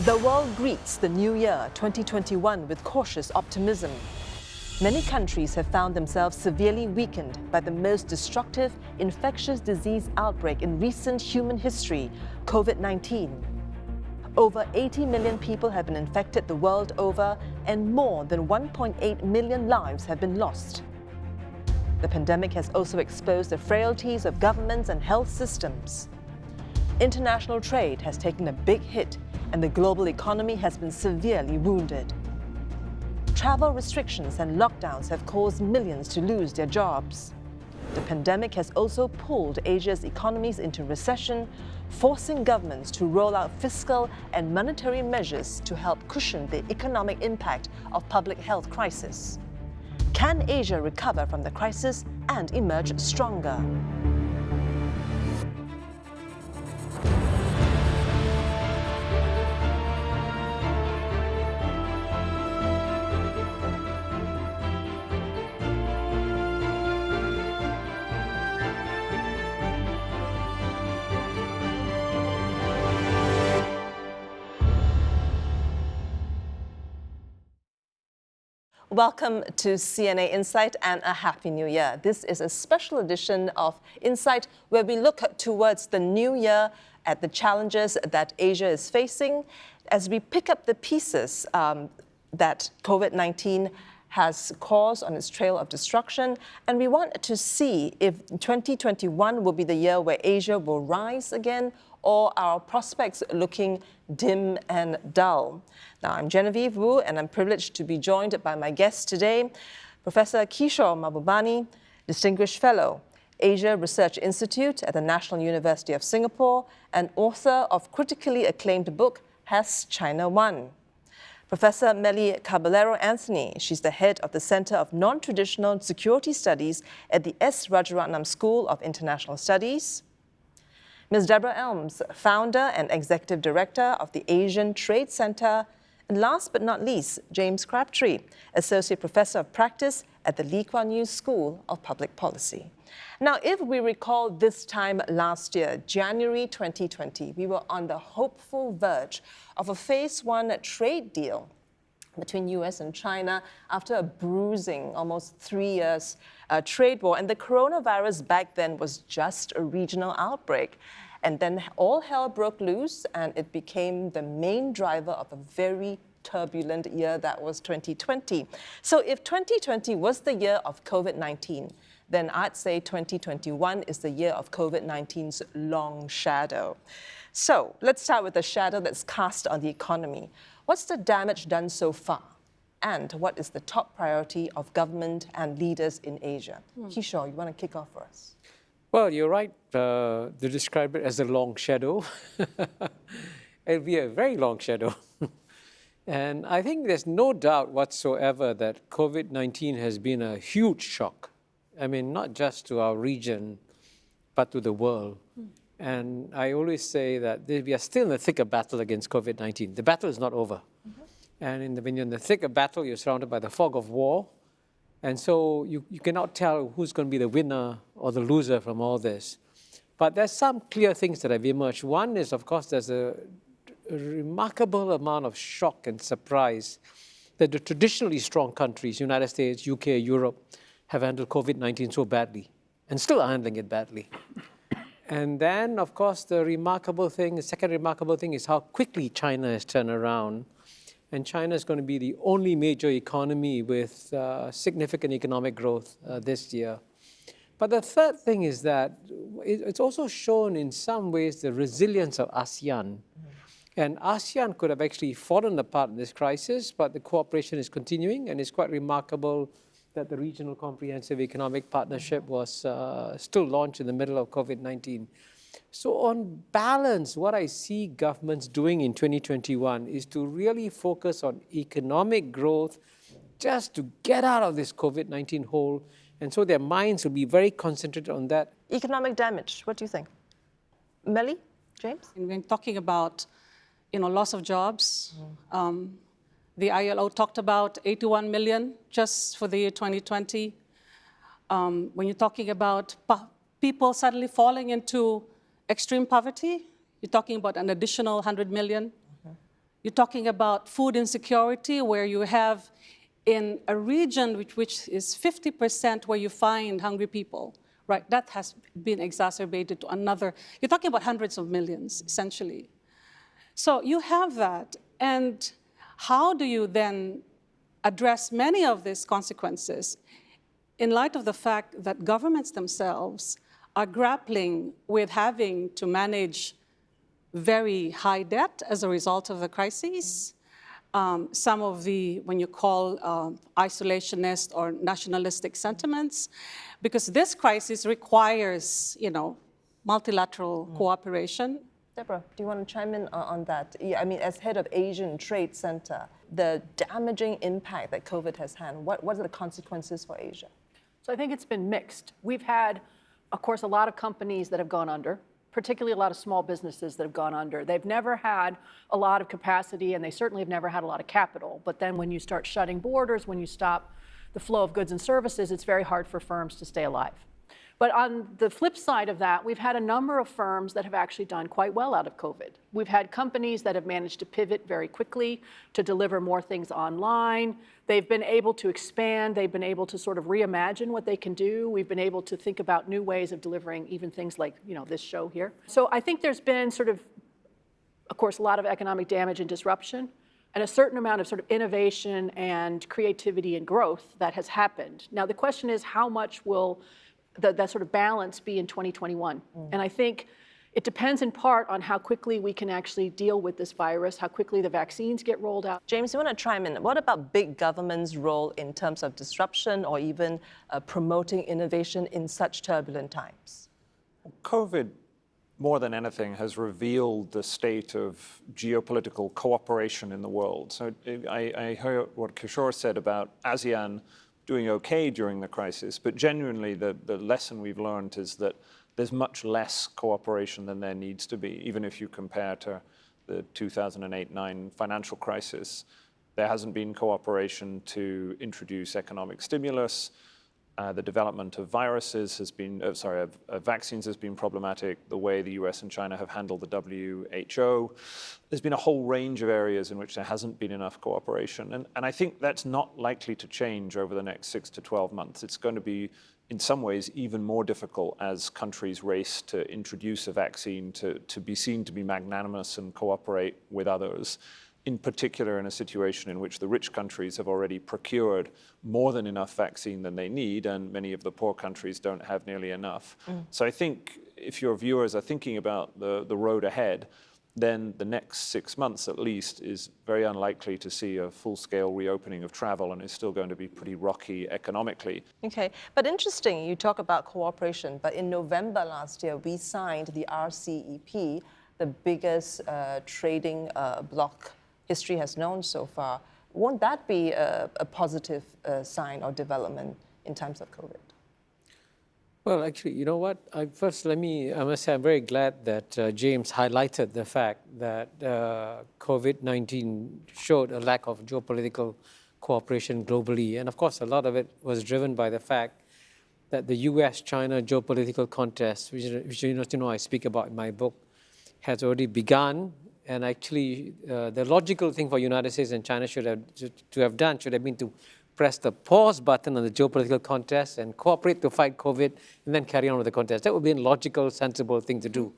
The world greets the new year 2021 with cautious optimism. Many countries have found themselves severely weakened by the most destructive infectious disease outbreak in recent human history, COVID-19. Over 80 million people have been infected the world over, and more than 1.8 million lives have been lost. The pandemic has also exposed the frailties of governments and health systems. International trade has taken a big hit, and the global economy has been severely wounded. Travel restrictions and lockdowns have caused millions to lose their jobs. The pandemic has also pulled Asia's economies into recession, forcing governments to roll out fiscal and monetary measures to help cushion the economic impact of public health crisis. Can Asia recover from the crisis and emerge stronger? Welcome to CNA Insight and a Happy New Year. This is a special edition of Insight where we look towards the new year at the challenges that Asia is facing as we pick up the pieces that COVID-19 has caused on its trail of destruction. And we want to see if 2021 will be the year where Asia will rise again, or our prospects looking dim and dull. Now, I'm Genevieve Wu, and I'm privileged to be joined by my guest today, Professor Kishore Mahbubani, Distinguished Fellow, Asia Research Institute at the National University of Singapore, and author of critically acclaimed book, Has China Won? Professor Melly Caballero-Anthony, she's the head of the Center of Non-Traditional Security Studies at the S Rajaratnam School of International Studies. Ms. Deborah Elms, founder and executive director of the Asian Trade Center. And last but not least, James Crabtree, associate professor of practice at the Lee Kuan Yew School of Public Policy. Now, if we recall this time last year, January 2020, we were on the hopeful verge of a phase one trade deal between US and China after a bruising, almost 3 years trade war. And the coronavirus back then was just a regional outbreak. And then all hell broke loose, and it became the main driver of a very turbulent year that was 2020. So if 2020 was the year of COVID-19, then I'd say 2021 is the year of COVID-19's long shadow. So let's start with the shadow that's cast on the economy. What's the damage done so far? And what is the top priority of government and leaders in Asia? Kishore, you want to kick off for us? Well, you're right to describe it as a long shadow. It'll be a very long shadow. And I think there's no doubt whatsoever that COVID-19 has been a huge shock. I mean, not just to our region, but to the world. And I always say that we are still in the thick of battle against COVID-19. The battle is not over. And when you're in the thick of battle, you're surrounded by the fog of war. And so you cannot tell who's going to be the winner or the loser from all this. But there's some clear things that have emerged. One is, of course, there's a remarkable amount of shock and surprise that the traditionally strong countries, United States, UK, Europe, have handled COVID-19 so badly and still are handling it badly. And then, of course, the second remarkable thing is how quickly China has turned around. And China is going to be the only major economy with significant economic growth this year. But the third thing is that it's also shown in some ways the resilience of ASEAN. And ASEAN could have actually fallen apart in this crisis, but the cooperation is continuing, and it's quite remarkable that the Regional Comprehensive Economic Partnership was still launched in the middle of COVID-19. So on balance, what I see governments doing in 2021 is to really focus on economic growth just to get out of this COVID-19 hole. And so their minds will be very concentrated on that. Economic damage, what do you think? Melly, James? When talking about, loss of jobs, the ILO talked about 81 million just for the year 2020. When you're talking about people suddenly falling into extreme poverty, you're talking about an additional 100 million. You're talking about food insecurity, where you have in a region which is 50% where you find hungry people, right? That has been exacerbated to another. You're talking about hundreds of millions, essentially. So you have that. And how do you then address many of these consequences in light of the fact that governments themselves are grappling with having to manage very high debt as a result of the crises? Some of the, when you call isolationist or nationalistic sentiments, because this crisis requires, multilateral cooperation. Deborah, do you want to chime in on that? Yeah, I mean, as head of Asian Trade Center, the damaging impact that COVID has had, what are the consequences for Asia? So I think it's been mixed. We've had, of course, a lot of companies that have gone under, particularly a lot of small businesses that have gone under. They've never had a lot of capacity, and they certainly have never had a lot of capital. But then when you start shutting borders, when you stop the flow of goods and services, it's very hard for firms to stay alive. But on the flip side of that, we've had a number of firms that have actually done quite well out of COVID. We've had companies that have managed to pivot very quickly to deliver more things online. They've been able to expand. They've been able to sort of reimagine what they can do. We've been able to think about new ways of delivering even things like, this show here. So I think there's been of course, a lot of economic damage and disruption, and a certain amount of sort of innovation and creativity and growth that has happened. Now, the question is, how much will that sort of balance be in 2021? And I think it depends in part on how quickly we can actually deal with this virus, how quickly the vaccines get rolled out. James, you want to chime in? What about big government's role in terms of disruption or even promoting innovation in such turbulent times? COVID, more than anything, has revealed the state of geopolitical cooperation in the world. So I heard what Kishore said about ASEAN doing okay during the crisis, but genuinely the lesson we've learned is that there's much less cooperation than there needs to be, even if you compare to the 2008-9 financial crisis. There hasn't been cooperation to introduce economic stimulus. The development of vaccines has been problematic. The way the US and China have handled the WHO. There's been a whole range of areas in which there hasn't been enough cooperation. And I think that's not likely to change over the next 6 to 12 months. It's going to be, in some ways, even more difficult as countries race to introduce a vaccine, to be seen to be magnanimous and cooperate with others. In particular, in a situation in which the rich countries have already procured more than enough vaccine than they need, and many of the poor countries don't have nearly enough. So I think if your viewers are thinking about the road ahead, then the next 6 months at least is very unlikely to see a full-scale reopening of travel, and is still going to be pretty rocky economically. Okay, but interesting, you talk about cooperation, but in November last year, we signed the RCEP, the biggest trading bloc history has known so far. Won't that be a positive sign or development in terms of COVID? Well, actually, you know what? I must say I'm very glad that James highlighted the fact that COVID-19 showed a lack of geopolitical cooperation globally. And of course, a lot of it was driven by the fact that the US-China geopolitical contest, which I speak about in my book, has already begun. And actually, the logical thing for United States and China should have been to press the pause button on the geopolitical contest and cooperate to fight COVID, and then carry on with the contest. That would be a logical, sensible thing to do.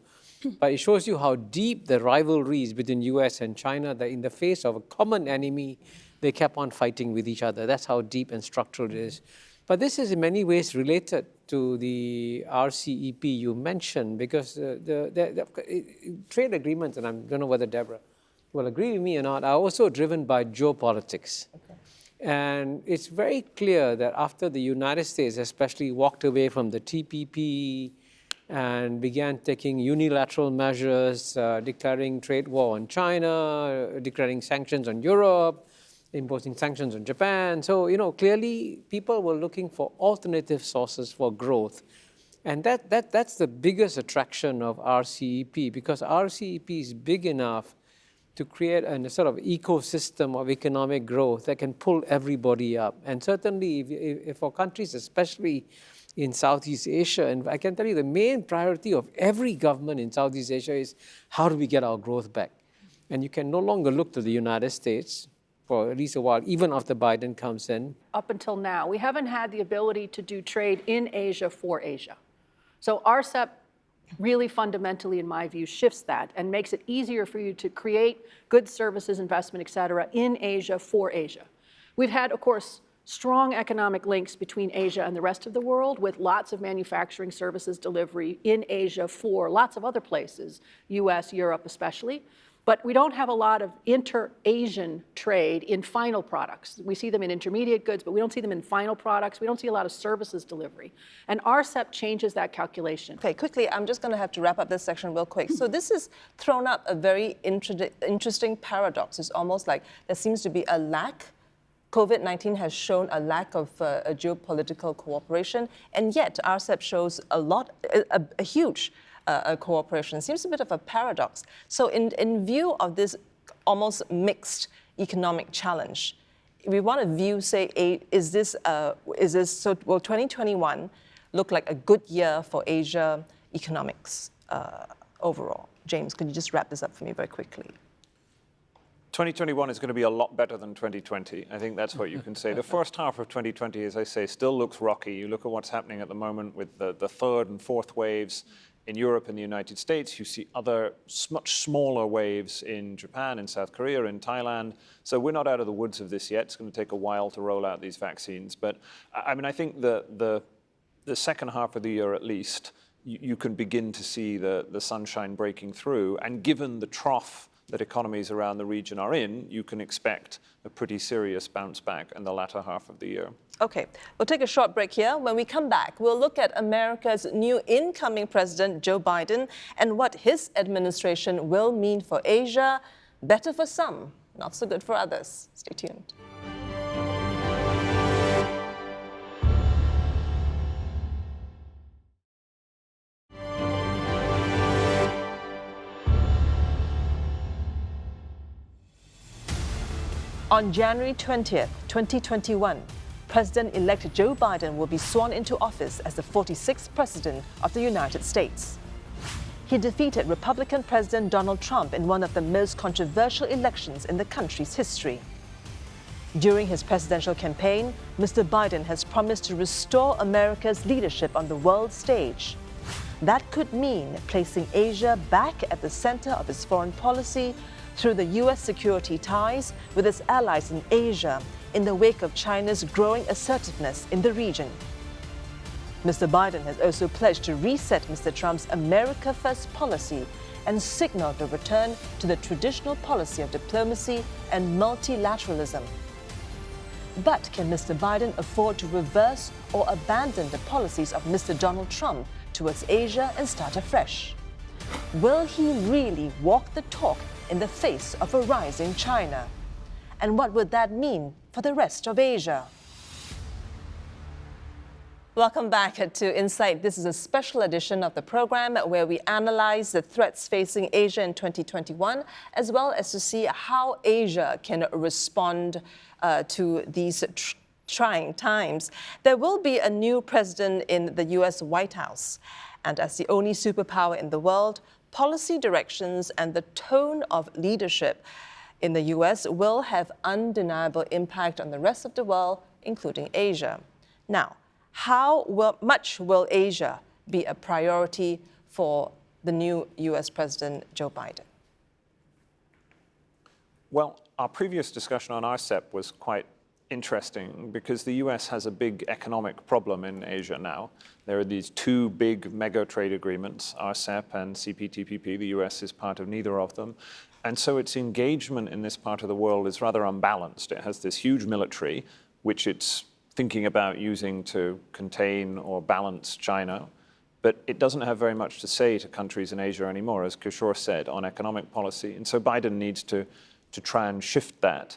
But it shows you how deep the rivalry is between US and China, that in the face of a common enemy, they kept on fighting with each other. That's how deep and structural it is. But this is in many ways related to the RCEP you mentioned, because the trade agreements, and I don't know whether Deborah will agree with me or not, are also driven by geopolitics. Okay. And it's very clear that after the United States especially walked away from the TPP and began taking unilateral measures, declaring trade war on China, declaring sanctions on Europe, imposing sanctions on Japan. So, clearly people were looking for alternative sources for growth. And that's the biggest attraction of RCEP, because RCEP is big enough to create a sort of ecosystem of economic growth that can pull everybody up. And certainly if for countries, especially in Southeast Asia, and I can tell you the main priority of every government in Southeast Asia is how do we get our growth back? And you can no longer look to the United States for at least a while, even after Biden comes in. Up until now, we haven't had the ability to do trade in Asia for Asia. So RCEP really fundamentally, in my view, shifts that and makes it easier for you to create goods, services, investment, et cetera, in Asia for Asia. We've had, of course, strong economic links between Asia and the rest of the world, with lots of manufacturing services delivery in Asia for lots of other places, US, Europe especially. But we don't have a lot of inter-Asian trade in final products. We see them in intermediate goods, but we don't see them in final products. We don't see a lot of services delivery. And RCEP changes that calculation. Okay, quickly, I'm just going to have to wrap up this section real quick. So this has thrown up a very interesting paradox. It's almost like there seems to be a lack. COVID-19 has shown a lack of geopolitical cooperation, and yet RCEP shows a huge cooperation. It seems a bit of a paradox. So in view of this almost mixed economic challenge, we want to view, say, will 2021 look like a good year for Asia economics overall? James, could you just wrap this up for me very quickly? 2021 is going to be a lot better than 2020. I think that's what you can say. The first half of 2020, as I say, still looks rocky. You look at what's happening at the moment with the third and fourth waves in Europe and the United States. You see other much smaller waves in Japan, in South Korea, in Thailand. So we're not out of the woods of this yet. It's going to take a while to roll out these vaccines. But I mean, I think the second half of the year at least, you can begin to see the sunshine breaking through. And given the trough that economies around the region are in, you can expect a pretty serious bounce back in the latter half of the year. Okay, we'll take a short break here. When we come back, we'll look at America's new incoming president, Joe Biden, and what his administration will mean for Asia. Better for some, not so good for others. Stay tuned. On January 20th, 2021, President-elect Joe Biden will be sworn into office as the 46th President of the United States. He defeated Republican President Donald Trump in one of the most controversial elections in the country's history. During his presidential campaign, Mr. Biden has promised to restore America's leadership on the world stage. That could mean placing Asia back at the center of his foreign policy through the U.S. security ties with its allies in Asia in the wake of China's growing assertiveness in the region. Mr. Biden has also pledged to reset Mr. Trump's America First policy and signal the return to the traditional policy of diplomacy and multilateralism. But can Mr. Biden afford to reverse or abandon the policies of Mr. Donald Trump towards Asia and start afresh? Will he really walk the talk in the face of a rising China? And what would that mean for the rest of Asia? Welcome back to Insight. This is a special edition of the program where we analyze the threats facing Asia in 2021, as well as to see how Asia can respond to these trying times. There will be a new president in the US White House. And as the only superpower in the world, policy directions and the tone of leadership in the US will have undeniable impact on the rest of the world, including Asia. Now, how much will Asia be a priority for the new US President Joe Biden? Well, our previous discussion on RCEP was quite interesting because the US has a big economic problem in Asia now. There are these two big mega trade agreements, RCEP and CPTPP. The US is part of neither of them. And so its engagement in this part of the world is rather unbalanced. It has this huge military, which it's thinking about using to contain or balance China. But it doesn't have very much to say to countries in Asia anymore, as Kishore said, on economic policy. And so Biden needs to try and shift that.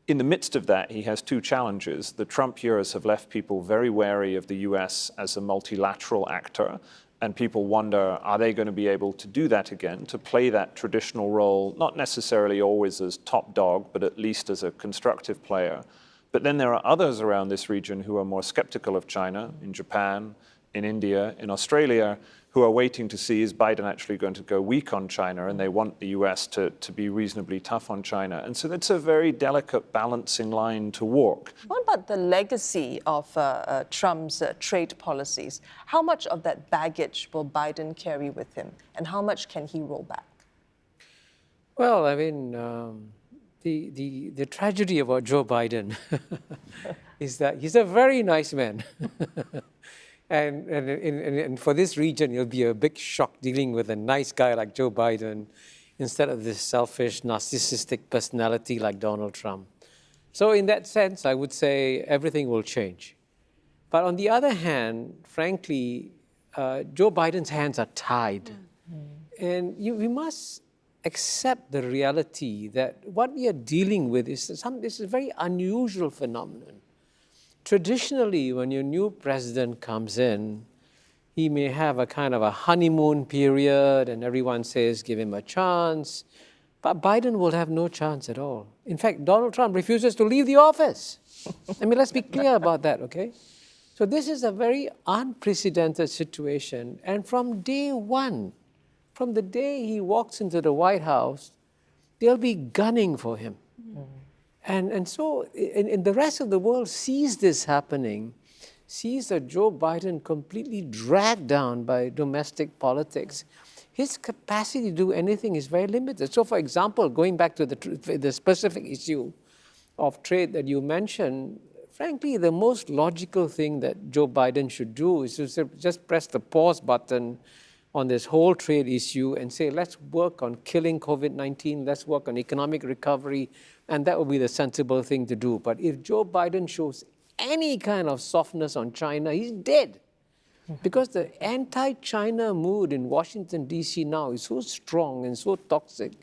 In the midst of that, he has two challenges. The Trump years have left people very wary of the US as a multilateral actor. And people wonder, are they going to be able to do that again, to play that traditional role, not necessarily always as top dog, but at least as a constructive player. But then there are others around this region who are more skeptical of China, in Japan, in India, in Australia, who are waiting to see, is Biden actually going to go weak on China? And they want the US to be reasonably tough on China. And so that's a very delicate balancing line to walk. What about the legacy of Trump's trade policies? How much of that baggage will Biden carry with him? And how much can he roll back? Well, I mean, the tragedy about Joe Biden is that he's a very nice man. And for this region, it'll be a big shock dealing with a nice guy like Joe Biden instead of this selfish, narcissistic personality like Donald Trump. So in that sense, I would say everything will change. But on the other hand, frankly, Joe Biden's hands are tied. And we must accept the reality that what we are dealing with is this is a very unusual phenomenon. Traditionally, when your new president comes in, he may have a kind of a honeymoon period and everyone says, give him a chance. But Biden will have no chance at all. In fact, Donald Trump refuses to leave the office. I mean, let's be clear about that, okay? So this is a very unprecedented situation. And from day one, from the day he walks into the White House, they'll be gunning for him. And so the rest of the world sees this happening, sees that Joe Biden completely dragged down by domestic politics. His capacity to do anything is very limited. So for example, going back to the specific issue of trade that you mentioned, frankly, the most logical thing that Joe Biden should do is to just press the pause button on this whole trade issue and say, let's work on killing COVID-19, let's work on economic recovery, and that would be the sensible thing to do. But if Joe Biden shows any kind of softness on China, he's dead. Because the anti-China mood in Washington, D.C. now is so strong and so toxic,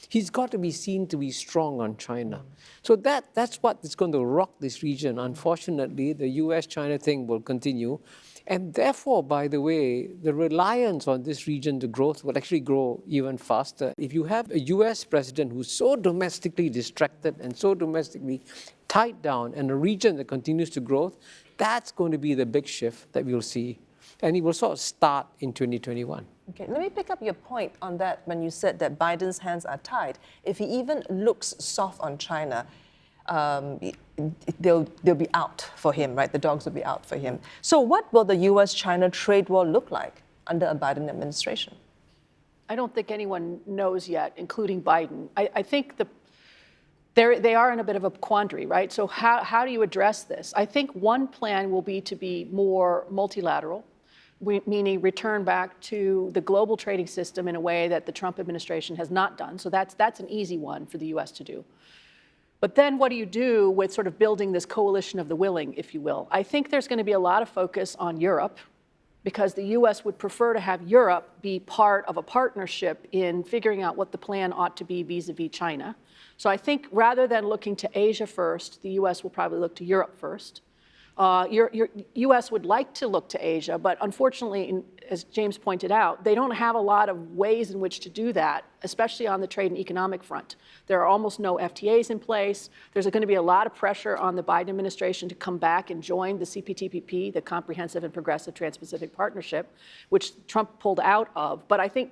he's got to be seen to be strong on China. So that's what is going to rock this region. Unfortunately, the US-China thing will continue. And therefore, by the way, the reliance on this region to growth will actually grow even faster. If you have a US president who's so domestically distracted and so domestically tied down and a region that continues to grow, that's going to be the big shift that we'll see. And it will sort of start in 2021. Okay, let me pick up your point on that when you said that Biden's hands are tied. If he even looks soft on China, they'll be out for him, right? The dogs will be out for him. So what will the US-China trade war look like under a Biden administration? I don't think anyone knows yet, including Biden. I think they are in a bit of a quandary, right? So how do you address this? I think one plan will be to be more multilateral, meaning return back to the global trading system in a way that the Trump administration has not done. So that's an easy one for the US to do. But then what do you do with sort of building this coalition of the willing, if you will? I think there's going to be a lot of focus on Europe because the US would prefer to have Europe be part of a partnership in figuring out what the plan ought to be vis-a-vis China. So I think rather than looking to Asia first, the US will probably look to Europe first. US would like to look to Asia, but unfortunately, as James pointed out, they don't have a lot of ways in which to do that, especially on the trade and economic front. There are almost no FTAs in place. There's going to be a lot of pressure on the Biden administration to come back and join the CPTPP, the Comprehensive and Progressive Trans-Pacific Partnership, which Trump pulled out of. But I think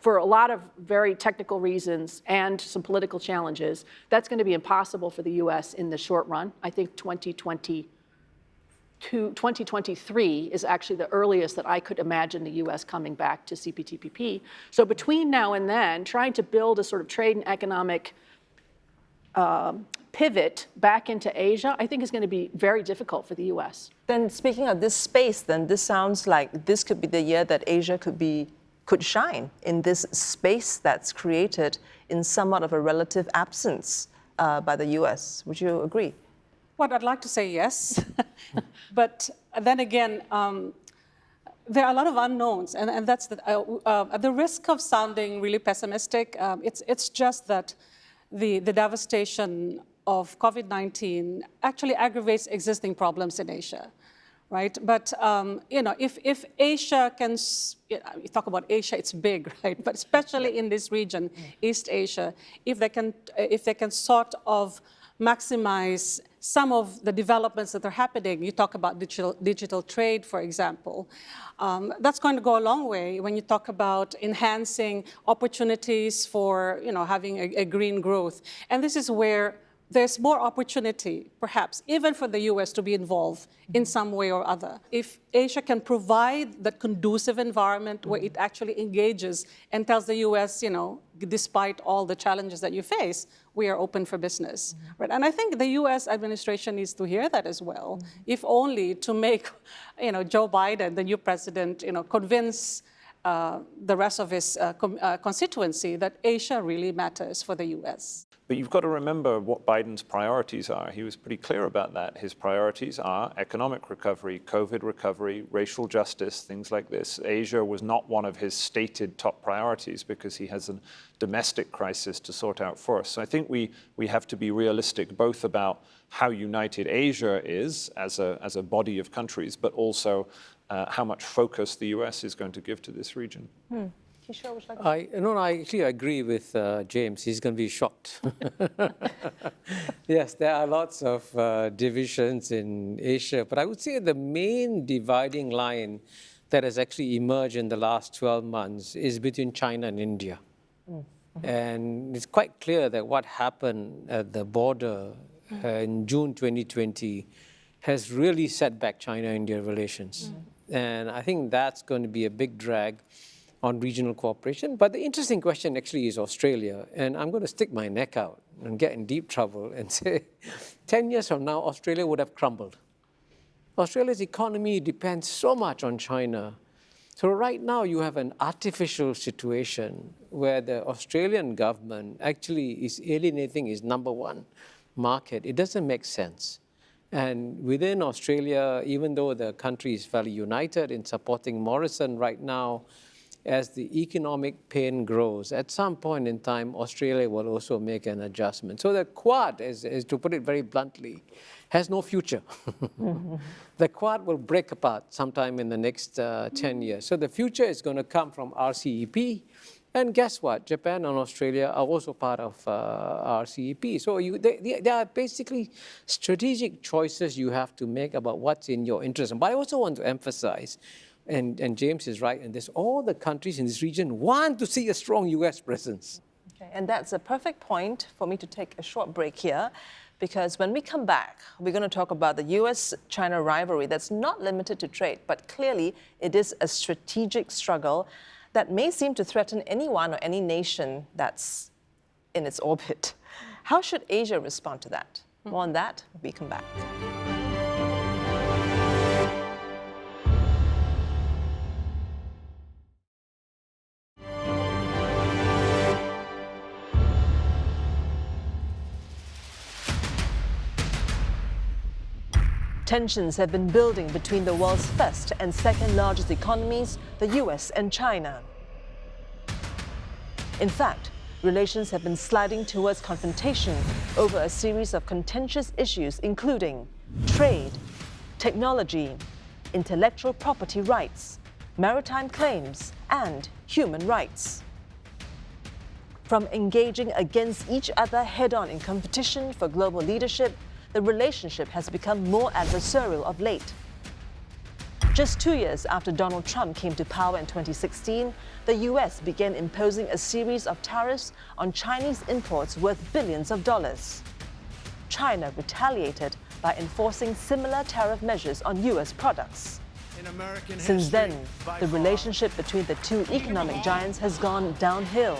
for a lot of very technical reasons and some political challenges, that's going to be impossible for the US in the short run. I think 2023 is actually the earliest that I could imagine the US coming back to CPTPP. So between now and then, trying to build a sort of trade and economic pivot back into Asia, I think is going to be very difficult for the US. Then speaking of this space, then this sounds like this could be the year that Asia could shine in this space that's created in somewhat of a relative absence by the US. Would you agree? Well, I'd like to say yes, but then again, there are a lot of unknowns, and that's at the risk of sounding really pessimistic. It's just that the devastation of COVID-19 actually aggravates existing problems in Asia, right? But if Asia can, you talk about Asia, it's big, right? But especially in this region, East Asia, if they can sort of maximize some of the developments that are happening. You talk about digital trade, for example. That's going to go a long way when you talk about enhancing opportunities for having a green growth. And this is where there's more opportunity, perhaps, even for the US to be involved in some way or other. If Asia can provide that conducive environment where it actually engages and tells the US, despite all the challenges that you face, we are open for business. Right? And I think the US administration needs to hear that as well, if only to make Joe Biden, the new president, convince the rest of his constituency that Asia really matters for the US. But you've got to remember what Biden's priorities are. He was pretty clear about that. His priorities are economic recovery, COVID recovery, racial justice, things like this. Asia was not one of his stated top priorities because he has a domestic crisis to sort out first. So I think we have to be realistic both about how united Asia is as a body of countries, but also how much focus the US is going to give to this region. Kishore, would you like to... I actually agree with James. He's going to be shocked. Yes, there are lots of divisions in Asia, but I would say the main dividing line that has actually emerged in the last 12 months is between China and India. And it's quite clear that what happened at the border in June 2020 has really set back China-India relations. And I think that's going to be a big drag on regional cooperation. But the interesting question actually is Australia. And I'm going to stick my neck out and get in deep trouble and say 10 years from now, Australia would have crumbled. Australia's economy depends so much on China. So right now you have an artificial situation where the Australian government actually is alienating its number one market. It doesn't make sense. And within Australia, even though the country is fairly united in supporting Morrison right now, as the economic pain grows, at some point in time, Australia will also make an adjustment. So the Quad, is to put it very bluntly, has no future. The Quad will break apart sometime in the next 10 years. So the future is going to come from RCEP. And guess what? Japan and Australia are also part of RCEP. So there are basically strategic choices you have to make about what's in your interest. But I also want to emphasize, and James is right in this, all the countries in this region want to see a strong US presence. Okay, and that's a perfect point for me to take a short break here, because when we come back, we're going to talk about the US-China rivalry that's not limited to trade, but clearly it is a strategic struggle that may seem to threaten anyone or any nation that's in its orbit. How should Asia respond to that? More on that when we come back. Tensions have been building between the world's first and second largest economies, the US and China. In fact, relations have been sliding towards confrontation over a series of contentious issues, including trade, technology, intellectual property rights, maritime claims, and human rights. From engaging against each other head-on in competition for global leadership, the relationship has become more adversarial of late. Just 2 years after Donald Trump came to power in 2016, the US began imposing a series of tariffs on Chinese imports worth billions of dollars. China retaliated by enforcing similar tariff measures on US products. Since then, the relationship between the two economic giants has gone downhill.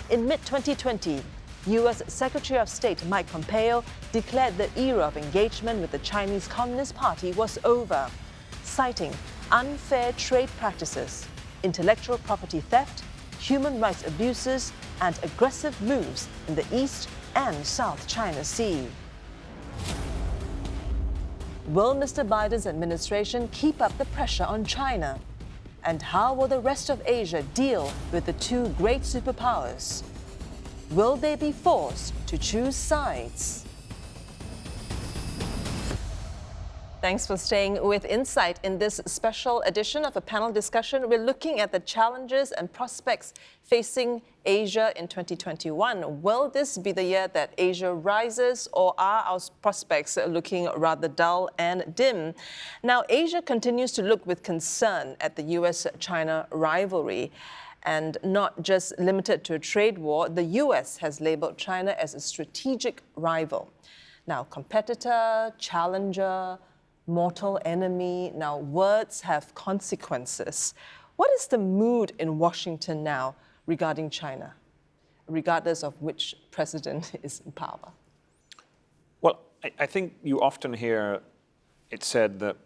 In mid-2020, US Secretary of State Mike Pompeo declared the era of engagement with the Chinese Communist Party was over, citing unfair trade practices, intellectual property theft, human rights abuses, and aggressive moves in the East and South China Sea. Will Mr. Biden's administration keep up the pressure on China? And how will the rest of Asia deal with the two great superpowers? Will they be forced to choose sides? Thanks for staying with Insight. In this special edition of a panel discussion, we're looking at the challenges and prospects facing Asia in 2021. Will this be the year that Asia rises, or are our prospects looking rather dull and dim? Now, Asia continues to look with concern at the US-China rivalry. And not just limited to a trade war, the US has labeled China as a strategic rival. Now, competitor, challenger, mortal enemy. Now, words have consequences. What is the mood in Washington now regarding China, regardless of which president is in power? Well, I think you often hear it said that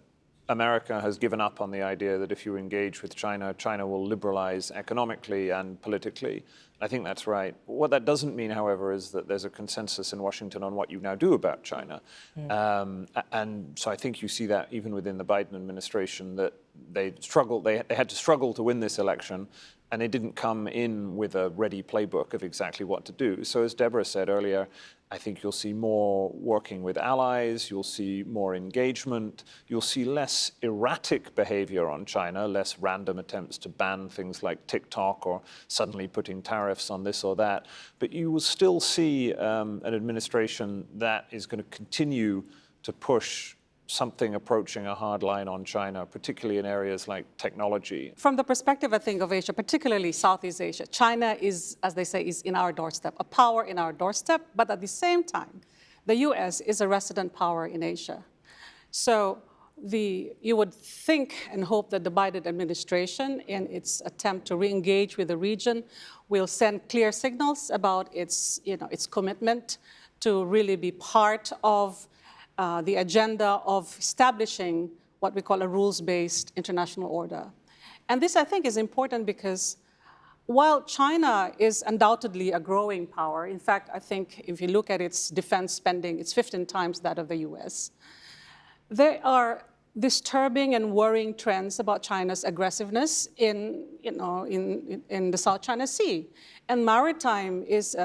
America has given up on the idea that if you engage with China, China will liberalize economically and politically. I think that's right. What that doesn't mean, however, is that there's a consensus in Washington on what you now do about China. And so I think you see that even within the Biden administration, that they had to struggle to win this election, and they didn't come in with a ready playbook of exactly what to do. So as Deborah said earlier, I think you'll see more working with allies, you'll see more engagement, you'll see less erratic behavior on China, less random attempts to ban things like TikTok or suddenly putting tariffs on this or that. But you will still see an administration that is going to continue to push something approaching a hard line on China, particularly in areas like technology. From the perspective, I think, of Asia, particularly Southeast Asia, China is, as they say, is in our doorstep, a power in our doorstep, but at the same time, the US is a resident power in Asia. So you would think and hope that the Biden administration, in its attempt to re-engage with the region, will send clear signals about its commitment to really be part of the agenda of establishing what we call a rules-based international order. And this, I think, is important because while China is undoubtedly a growing power, in fact, I think if you look at its defense spending, it's 15 times that of the US, there are disturbing and worrying trends about China's aggressiveness in the South China Sea. And maritime is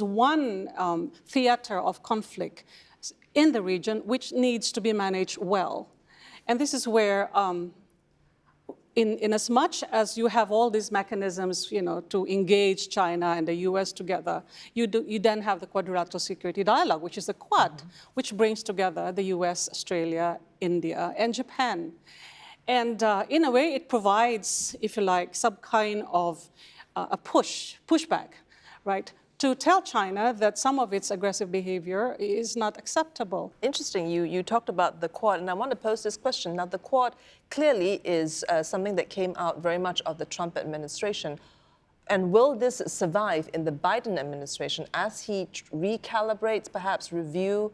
one theater of conflict in the region, which needs to be managed well. And this is where, in as much as you have all these mechanisms, to engage China and the US together, you then have the Quadrilateral Security Dialogue, which is the Quad, which brings together the US, Australia, India, and Japan. And in a way, it provides, if you like, some kind of a pushback, right? To tell China that some of its aggressive behavior is not acceptable. Interesting, you talked about the Quad, and I want to pose this question. Now, the Quad clearly is something that came out very much of the Trump administration. And will this survive in the Biden administration as he recalibrates, perhaps review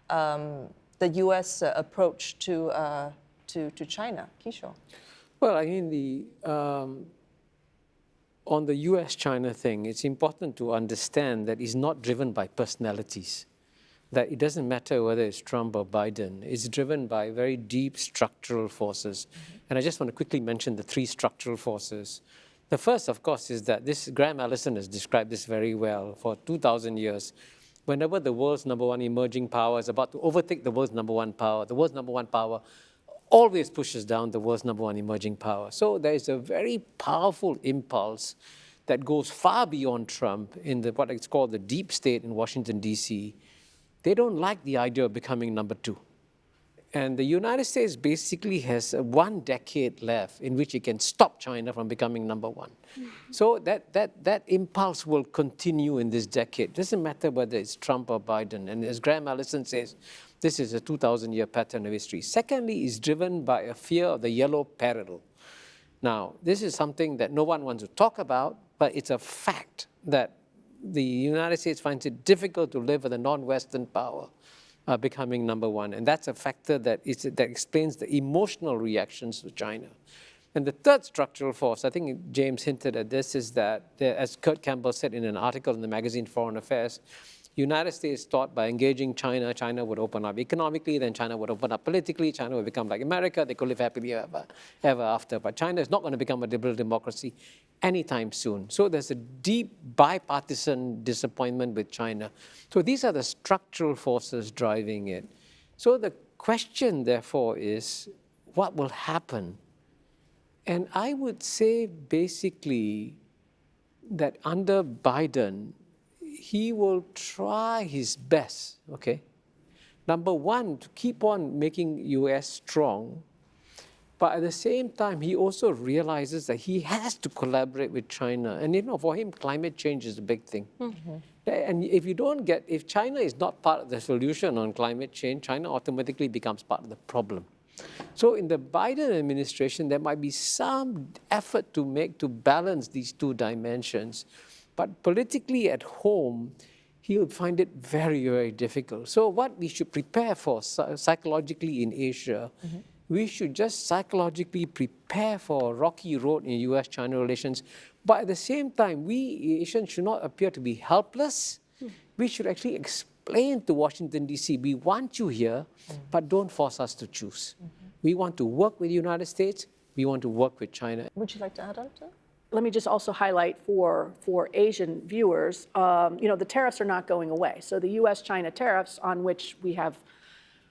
the US approach to China? Kishore. Well, I mean, on the US-China thing, it's important to understand that it's not driven by personalities, that it doesn't matter whether it's Trump or Biden. It's driven by very deep structural forces. And I just want to quickly mention the three structural forces. The first, of course, is that Graham Allison has described this very well. For 2,000 years, whenever the world's number one emerging power is about to overtake the world's number one power, the world's number one power always pushes down the world's number one emerging power. So there is a very powerful impulse that goes far beyond Trump in what is called the deep state in Washington, D.C. They don't like the idea of becoming number two. And the United States basically has 1 decade left in which it can stop China from becoming number one. So that impulse will continue in this decade. It doesn't matter whether it's Trump or Biden. And as Graham Allison says, this is a 2,000-year pattern of history. Secondly, it's driven by a fear of the yellow peril. Now, this is something that no one wants to talk about, but it's a fact that the United States finds it difficult to live with a non-Western power becoming number one. And that's a factor that explains the emotional reactions to China. And the third structural force, I think James hinted at this, is that, as Kurt Campbell said in an article in the magazine Foreign Affairs, United States thought by engaging China, China would open up economically, then China would open up politically, China would become like America, they could live happily ever after. But China is not going to become a liberal democracy anytime soon. So there's a deep bipartisan disappointment with China. So these are the structural forces driving it. So the question, therefore, is what will happen? And I would say basically that under Biden, he will try his best, okay? Number one, to keep on making US strong, but at the same time, he also realizes that he has to collaborate with China. And for him, climate change is a big thing. Mm-hmm. And if China is not part of the solution on climate change, China automatically becomes part of the problem. So in the Biden administration, there might be some effort to make to balance these two dimensions. But politically at home, he'll find it very, very difficult. So what we should prepare for psychologically in Asia, mm-hmm. we should just psychologically prepare for a rocky road in US-China relations. But at the same time, we Asians should not appear to be helpless. We should actually explain to Washington, D.C., we want you here, but don't force us to choose. We want to work with the United States. We want to work with China. Would you like to add on to that? Let me just also highlight for Asian viewers, the tariffs are not going away. So the US-China tariffs, on which we have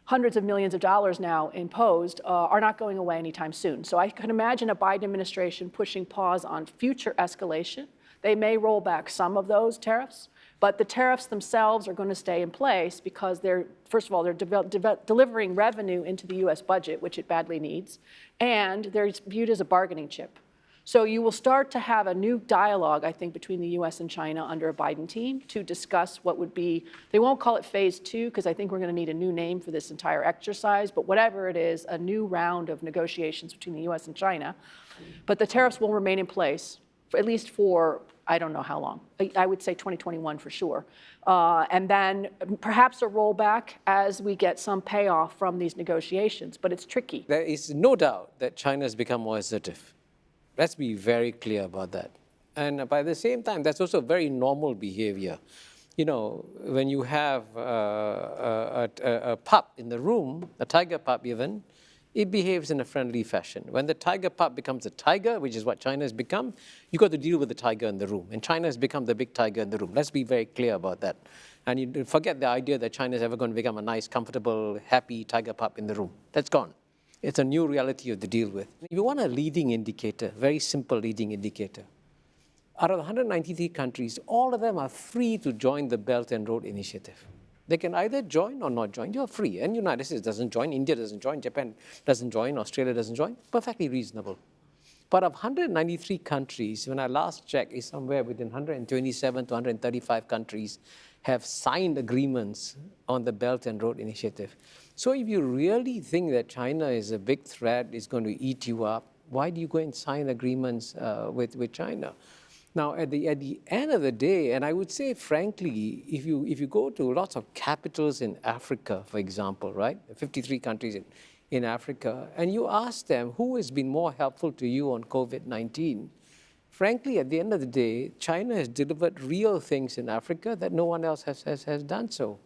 hundreds of millions of dollars now imposed, are not going away anytime soon. So I can imagine a Biden administration pushing pause on future escalation. They may roll back some of those tariffs, but the tariffs themselves are going to stay in place because first of all, they're delivering revenue into the US budget, which it badly needs, and they're viewed as a bargaining chip. So you will start to have a new dialogue, I think, between the US and China under a Biden team to discuss what would be, they won't call it phase 2, because I think we're going to need a new name for this entire exercise, but whatever it is, a new round of negotiations between the US and China. But the tariffs will remain in place, at least for, I don't know how long. I would say 2021 for sure. And then perhaps a rollback as we get some payoff from these negotiations, but it's tricky. There is no doubt that China has become more assertive. Let's be very clear about that. And by the same time, that's also very normal behavior. When you have a pup in the room, a tiger pup even, it behaves in a friendly fashion. When the tiger pup becomes a tiger, which is what China has become, you've got to deal with the tiger in the room. And China has become the big tiger in the room. Let's be very clear about that. And you forget the idea that China is ever going to become a nice, comfortable, happy tiger pup in the room. That's gone. It's a new reality you have to deal with. If you want a leading indicator, very simple leading indicator, out of 193 countries, all of them are free to join the Belt and Road Initiative. They can either join or not join. You're free. And United States doesn't join, India doesn't join, Japan doesn't join, Australia doesn't join. Perfectly reasonable. But of 193 countries, when I last checked, is somewhere within 127 to 135 countries have signed agreements on the Belt and Road Initiative. So if you really think that China is a big threat, is going to eat you up, why do you go and sign agreements with China? Now, at the end of the day, and I would say, frankly, if you go to lots of capitals in Africa, for example, right, 53 countries in Africa, and you ask them who has been more helpful to you on COVID-19, frankly, at the end of the day, China has delivered real things in Africa that no one else has done so.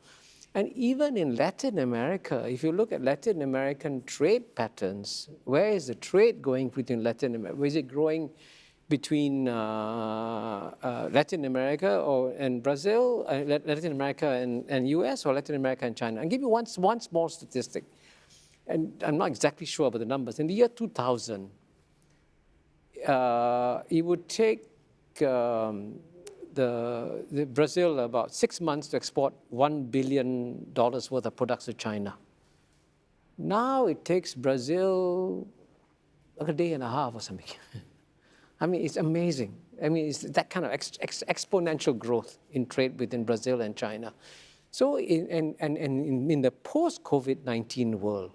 And even in Latin America, if you look at Latin American trade patterns, where is the trade going between Latin America? Is it growing between Latin America and Brazil, Latin America and US, or Latin America and China? I'll give you one small statistic, and I'm not exactly sure about the numbers. In the year 2000, it would take the Brazil about 6 months to export $1 billion worth of products to China. Now it takes Brazil like a day and a half or something. I mean, it's amazing. I mean, it's that kind of exponential growth in trade within Brazil and China. So in the post-COVID-19 world,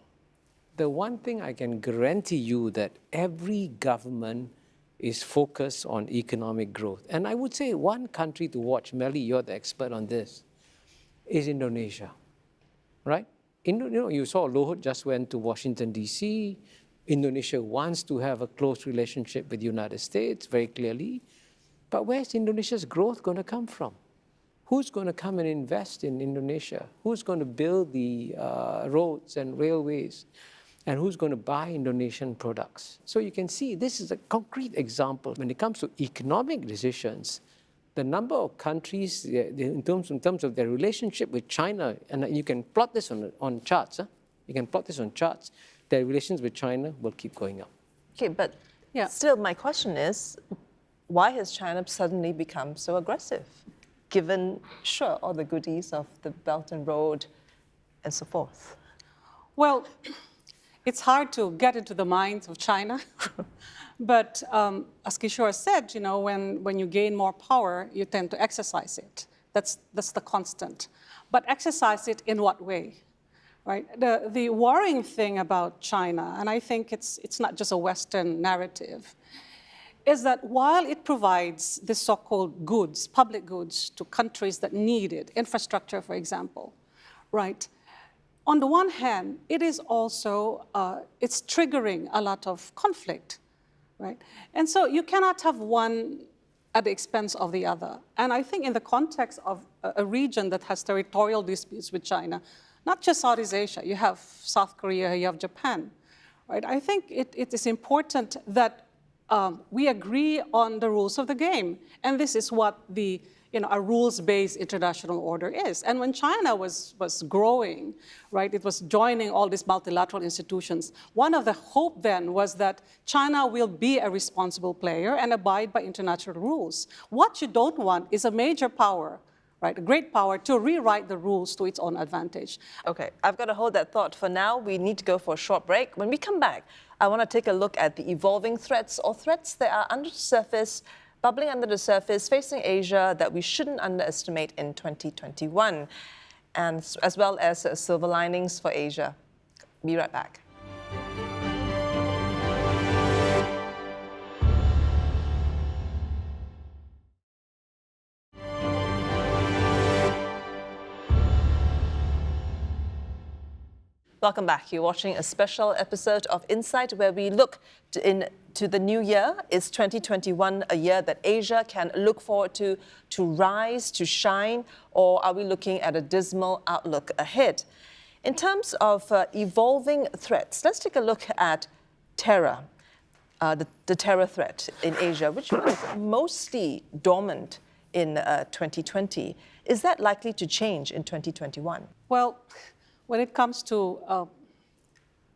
the one thing I can guarantee you that every government is focused on economic growth. And I would say one country to watch, Melly, you're the expert on this, is Indonesia, right? You saw Luhut just went to Washington, D.C. Indonesia wants to have a close relationship with the United States, very clearly. But where's Indonesia's growth going to come from? Who's going to come and invest in Indonesia? Who's going to build the roads and railways? And who's going to buy Indonesian products? So you can see this is a concrete example. When it comes to economic decisions, the number of countries in terms of their relationship with China, and you can plot this on charts. You can plot this on charts. Their relations with China will keep going up. Okay, but Yeah. still my question is, why has China suddenly become so aggressive, given, sure, all the goodies of the Belt and Road and so forth? Well, it's hard to get into the minds of China. But as Kishore said, when you gain more power, you tend to exercise it. That's the constant. But exercise it in what way? Right? The worrying thing about China, and I think it's not just a Western narrative, is that while it provides the so-called goods, public goods, to countries that need it, infrastructure, for example, right? On the one hand, it is also, it's triggering a lot of conflict, right? And so you cannot have one at the expense of the other. And I think in the context of a region that has territorial disputes with China, not just Southeast Asia, you have South Korea, you have Japan, right? I think it is important that we agree on the rules of the game. And this is what a rules-based international order is. And when China was growing, right, it was joining all these multilateral institutions. One of the hope then was that China will be a responsible player and abide by international rules. What you don't want is a major power, right, a great power, to rewrite the rules to its own advantage. Okay, I've got to hold that thought for now. We need to go for a short break. When we come back, I want to take a look at the evolving threats or threats that are under the surface, bubbling under the surface, facing Asia that we shouldn't underestimate in 2021, and as well as silver linings for Asia. Be right back. Welcome back. You're watching a special episode of Insight where we look into the new year. Is 2021 a year that Asia can look forward to rise, to shine, or are we looking at a dismal outlook ahead? In terms of evolving threats, let's take a look at terror, the terror threat in Asia, which was mostly dormant in 2020. Is that likely to change in 2021? Well, when it comes to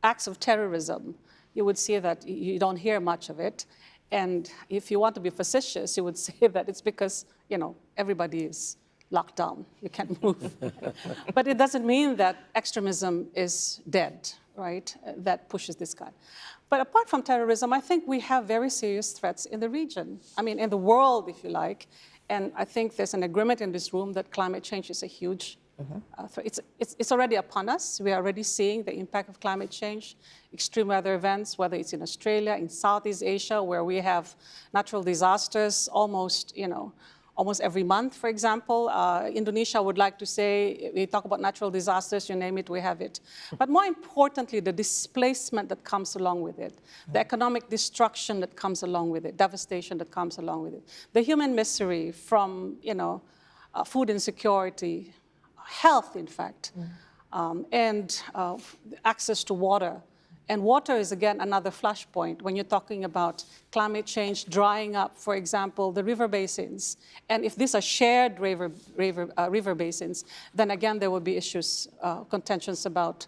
acts of terrorism, you would see that you don't hear much of it. And if you want to be facetious, you would say that it's because, everybody is locked down. You can't move. But it doesn't mean that extremism is dead, right? That pushes this guy. But apart from terrorism, I think we have very serious threats in the region. I mean, in the world, if you like. And I think there's an agreement in this room that climate change is a huge threat. It's already upon us. We are already seeing the impact of climate change, extreme weather events, whether it's in Australia, in Southeast Asia, where we have natural disasters almost every month, for example. Indonesia would like to say, we talk about natural disasters, you name it, we have it. But more importantly, the displacement that comes along with it, the economic destruction that comes along with it, devastation that comes along with it, the human misery from, food insecurity, health, in fact, and access to water. And water is, again, another flashpoint when you're talking about climate change drying up, for example, the river basins. And if these are shared river basins, then again, there will be issues, contentions about,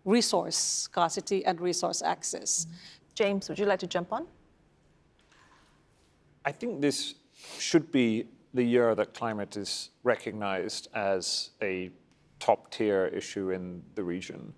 resource scarcity and resource access. James, would you like to jump on? I think this should be the year that climate is recognized as a top-tier issue in the region.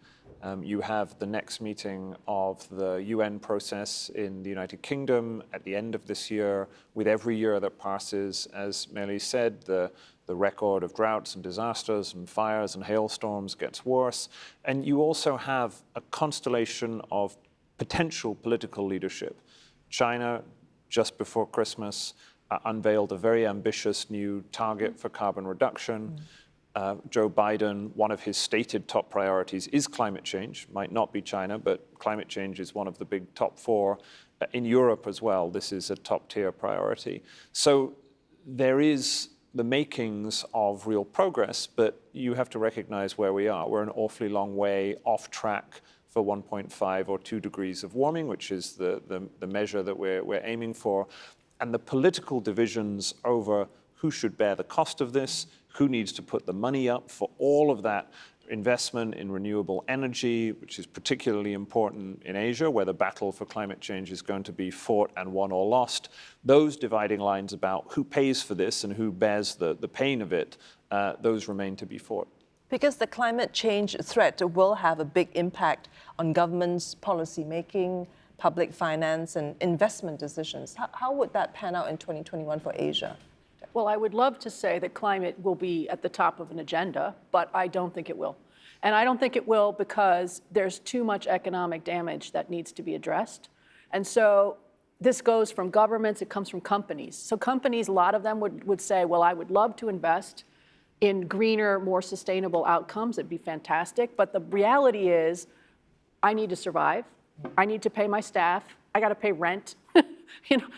You have the next meeting of the UN process in the United Kingdom at the end of this year. With every year that passes, as Melly said, the record of droughts and disasters and fires and hailstorms gets worse. And you also have a constellation of potential political leadership. China, just before Christmas, unveiled a very ambitious new target for carbon reduction. Joe Biden, one of his stated top priorities is climate change. Might not be China, but climate change is one of the big top four. In Europe as well, this is a top-tier priority. So there is the makings of real progress, but you have to recognize where we are. We're an awfully long way off track for 1.5 or 2 degrees of warming, which is the measure that we're aiming for. And the political divisions over who should bear the cost of this, who needs to put the money up for all of that investment in renewable energy, which is particularly important in Asia, where the battle for climate change is going to be fought and won or lost. Those dividing lines about who pays for this and who bears the pain of it, those remain to be fought. Because the climate change threat will have a big impact on governments' policy making, public finance, and investment decisions. How would that pan out in 2021 for Asia? Well, I would love to say that climate will be at the top of an agenda, but I don't think it will. And I don't think it will because there's too much economic damage that needs to be addressed. And so this goes from governments, it comes from companies. So companies, a lot of them would say, well, I would love to invest in greener, more sustainable outcomes. It'd be fantastic. But the reality is, I need to survive. I need to pay my staff. I got to pay rent.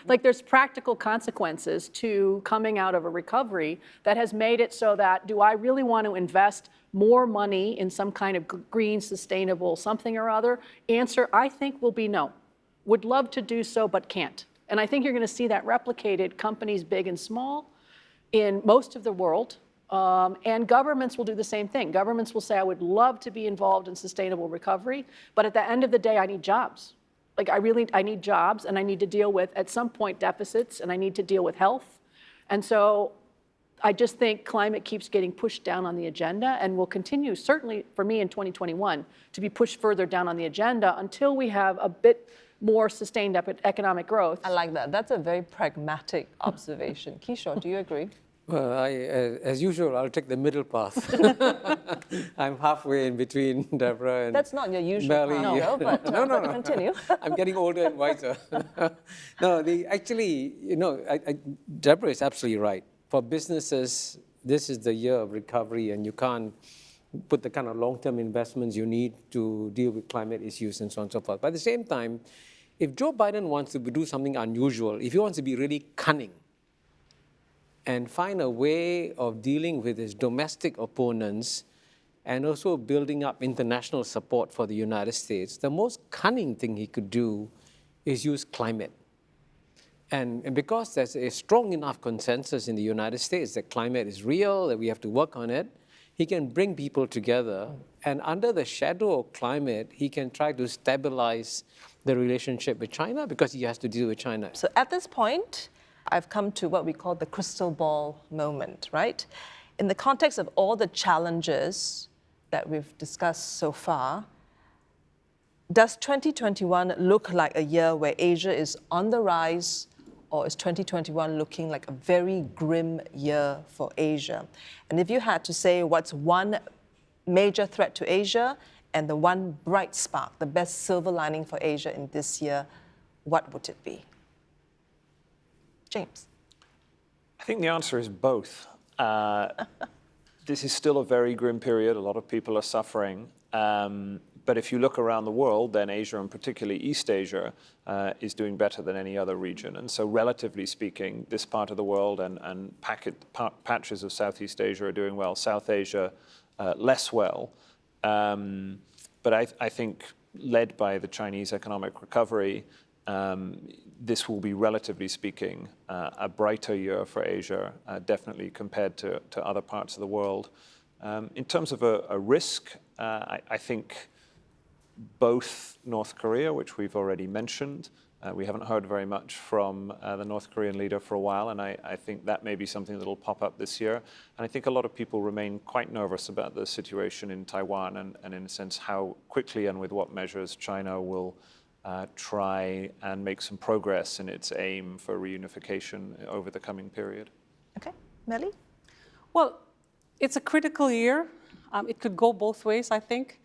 Like there's practical consequences to coming out of a recovery that has made it so that, do I really want to invest more money in some kind of green, sustainable something or other? Answer, I think, will be no. Would love to do so, but can't. And I think you're going to see that replicated, companies big and small, in most of the world. And governments will do the same thing. Governments will say, I would love to be involved in sustainable recovery, but at the end of the day, I need jobs. Like I need jobs, and I need to deal with, at some point, deficits, and I need to deal with health. And so I just think climate keeps getting pushed down on the agenda and will continue, certainly for me in 2021, to be pushed further down on the agenda until we have a bit more sustained economic growth. I like that. That's a very pragmatic observation. Kishore, do you agree? Well, as usual, I'll take the middle path. I'm halfway in between Deborah and That's not your usual Melly. path, though, but No. continue. I'm getting older and wiser. No, actually, Deborah is absolutely right. For businesses, this is the year of recovery, and you can't put the kind of long-term investments you need to deal with climate issues and so on and so forth. But at the same time, if Joe Biden wants to do something unusual, if he wants to be really cunning, and find a way of dealing with his domestic opponents and also building up international support for the United States, the most cunning thing he could do is use climate. And because there's a strong enough consensus in the United States that climate is real, that we have to work on it, he can bring people together. And under the shadow of climate, he can try to stabilize the relationship with China because he has to deal with China. So at this point, I've come to what we call the crystal ball moment, right? In the context of all the challenges that we've discussed so far, does 2021 look like a year where Asia is on the rise, or is 2021 looking like a very grim year for Asia? And if you had to say what's one major threat to Asia and the one bright spark, the best silver lining for Asia in this year, what would it be? James. I think the answer is both. This is still a very grim period. A lot of people are suffering. But if you look around the world, then Asia, and particularly East Asia, is doing better than any other region. And so relatively speaking, this part of the world and patches of Southeast Asia are doing well. South Asia, less well. But I think led by the Chinese economic recovery, this will be, relatively speaking, a brighter year for Asia, definitely compared to other parts of the world. In terms of a risk, I think both North Korea, which we've already mentioned, we haven't heard very much from the North Korean leader for a while, and I think that may be something that will pop up this year. And I think a lot of people remain quite nervous about the situation in Taiwan and in a sense, how quickly and with what measures China will try and make some progress in its aim for reunification over the coming period. Okay, Melly? Well, it's a critical year. It could go both ways, I think.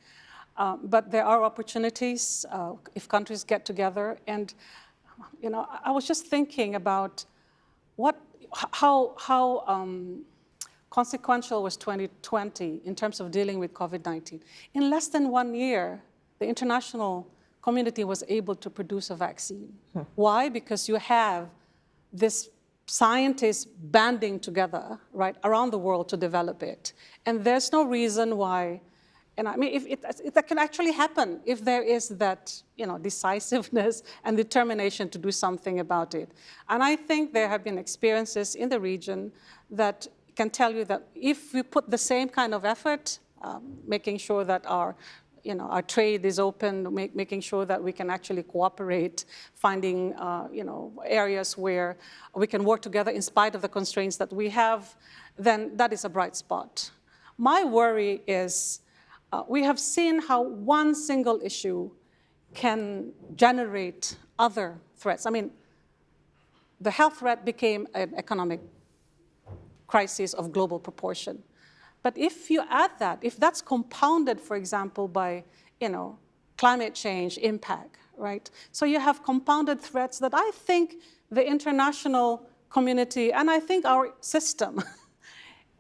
But there are opportunities if countries get together. And, I was just thinking about how consequential was 2020 in terms of dealing with COVID-19. In less than 1 year, the international community was able to produce a vaccine. Why? Because you have this scientists banding together, right, around the world to develop it. And there's no reason why And I mean, that can actually happen if there is that, decisiveness and determination to do something about it. And I think there have been experiences in the region that can tell you that if we put the same kind of effort, making sure that our trade is open, making sure that we can actually cooperate, finding, areas where we can work together in spite of the constraints that we have, then that is a bright spot. My worry is we have seen how one single issue can generate other threats. I mean, the health threat became an economic crisis of global proportion. But if you add that, if that's compounded, for example, by, climate change impact, right? So you have compounded threats that I think the international community and I think our system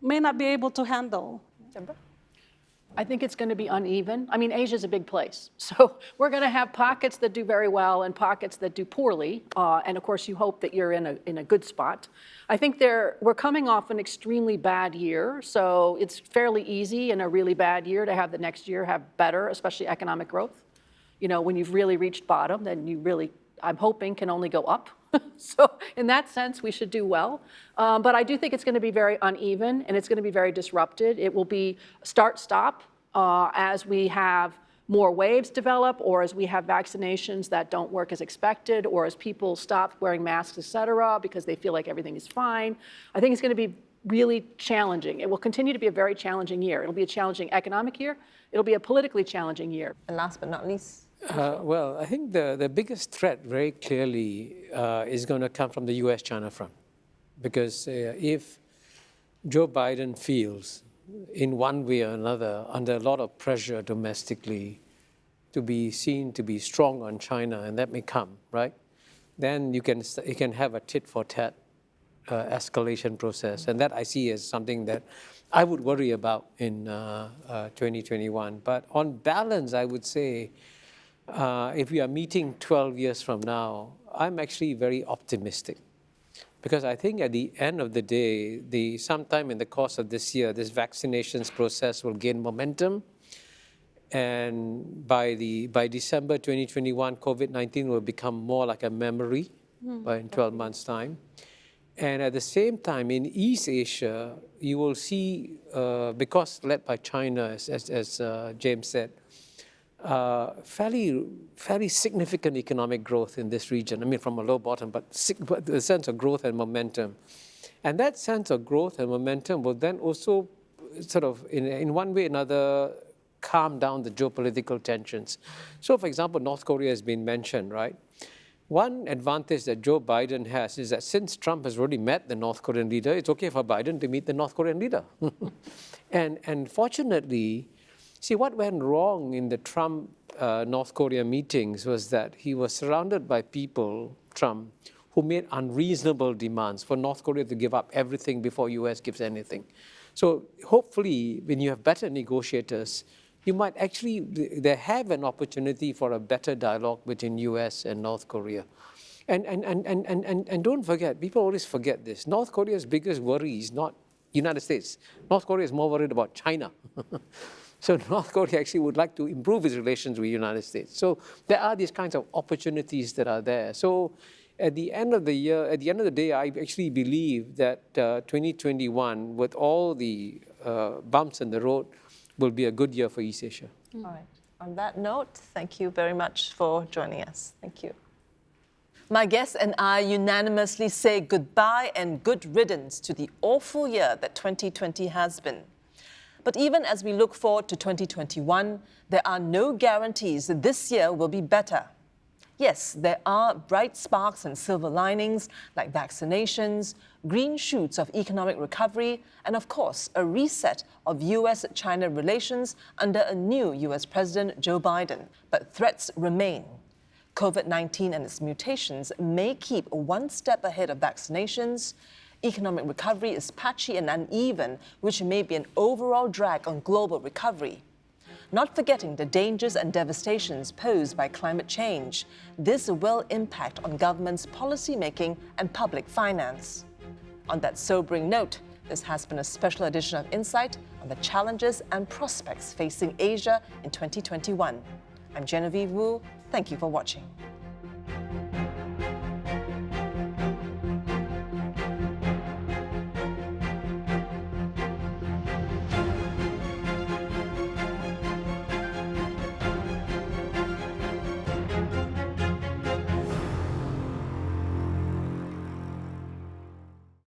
may not be able to handle. I think it's going to be uneven. I mean, Asia's a big place. So we're going to have pockets that do very well and pockets that do poorly. And of course, you hope that you're in a good spot. I think we're coming off an extremely bad year. So it's fairly easy in a really bad year to have the next year have better, especially economic growth. When you've really reached bottom, then you really, I'm hoping, can only go up. So in that sense, we should do well. But I do think it's going to be very uneven and it's going to be very disrupted. It will be start-stop as we have more waves develop or as we have vaccinations that don't work as expected or as people stop wearing masks, et cetera, because they feel like everything is fine. I think it's going to be really challenging. It will continue to be a very challenging year. It'll be a challenging economic year. It'll be a politically challenging year. And last but not least, well, I think the biggest threat very clearly is going to come from the US-China front. Because if Joe Biden feels in one way or another under a lot of pressure domestically to be seen to be strong on China, and that may come, right? Then you can have a tit-for-tat escalation process. And that I see as something that I would worry about in 2021. But on balance, I would say, if we are meeting 12 years from now, I'm actually very optimistic. Because I think at the end of the day, sometime in the course of this year, this vaccinations process will gain momentum. And by December 2021, COVID-19 will become more like a memory by 12 months' time. And at the same time, in East Asia, you will see, because led by China, as James said, fairly significant economic growth in this region. I mean, from a low bottom, but the sense of growth and momentum. And that sense of growth and momentum will then also sort of, in one way or another, calm down the geopolitical tensions. So, for example, North Korea has been mentioned, right? One advantage that Joe Biden has is that since Trump has already met the North Korean leader, it's okay for Biden to meet the North Korean leader. And fortunately, see, what went wrong in the Trump-North Korea meetings was that he was surrounded by people, Trump, who made unreasonable demands for North Korea to give up everything before U.S. gives anything. So hopefully, when you have better negotiators, you might actually, they have an opportunity for a better dialogue between U.S. and North Korea. And don't forget, people always forget this. North Korea's biggest worry is not United States. North Korea is more worried about China. So North Korea actually would like to improve its relations with the United States. So there are these kinds of opportunities that are there. So at the end of the year, at the end of the day, I actually believe that 2021, with all the bumps in the road, will be a good year for East Asia. All right. On that note, thank you very much for joining us. Thank you. My guests and I unanimously say goodbye and good riddance to the awful year that 2020 has been. But even as we look forward to 2021, there are no guarantees that this year will be better. Yes, there are bright sparks and silver linings like vaccinations, green shoots of economic recovery, and of course, a reset of US-China relations under a new US President, Joe Biden. But threats remain. COVID-19 and its mutations may keep one step ahead of vaccinations. Economic recovery is patchy and uneven, which may be an overall drag on global recovery. Not forgetting the dangers and devastations posed by climate change. This will impact on government's policymaking and public finance. On that sobering note, This has been a special edition of Insight on the challenges and prospects facing Asia in 2021. I'm Genevieve Wu. Thank you for watching.